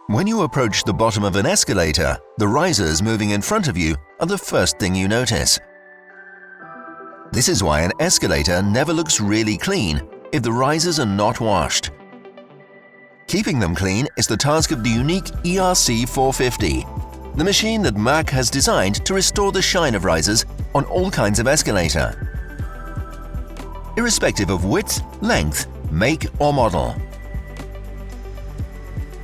When you approach the bottom of an escalator, the risers moving in front of you are the first thing you notice. This is why an escalator never looks really clean if the risers are not washed. Keeping them clean is the task of the unique ERC450, the machine that Mach has designed to restore the shine of risers on all kinds of escalator, irrespective of width, length, make or model.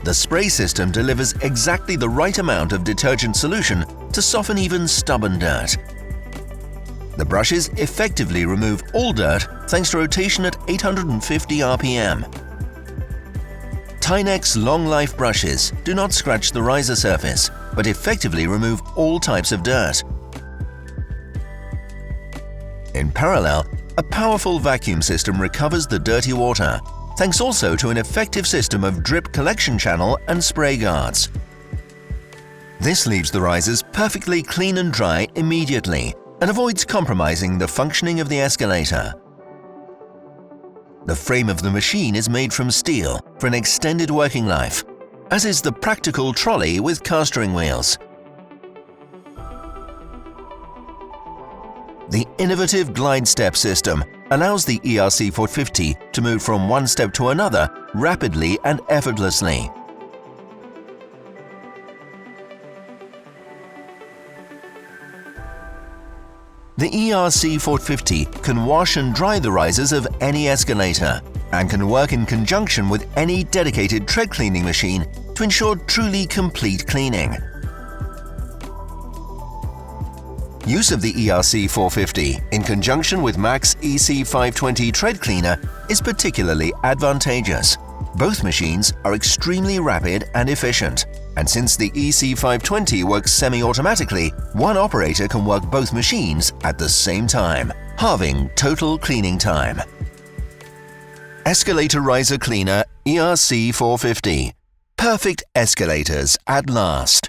The spray system delivers exactly the right amount of detergent solution to soften even stubborn dirt. The brushes effectively remove all dirt thanks to rotation at 850 RPM. Tynex long-life brushes do not scratch the riser surface, but effectively remove all types of dirt. In parallel, a powerful vacuum system recovers the dirty water, thanks also to an effective system of drip collection channel and spray guards. This leaves the risers perfectly clean and dry immediately and avoids compromising the functioning of the escalator. The frame of the machine is made from steel for an extended working life, as is the practical trolley with castering wheels. The innovative glide step system allows the ERC450 to move from one step to another rapidly and effortlessly. The ERC450 can wash and dry the risers of any escalator and can work in conjunction with any dedicated tread cleaning machine to ensure truly complete cleaning. Use of the ERC450 in conjunction with Mach's EC520 tread cleaner is particularly advantageous. Both machines are extremely rapid and efficient, and since the EC520 works semi-automatically, one operator can work both machines at the same time, halving total cleaning time. Escalator Riser Cleaner ERC450. Perfect escalators at last.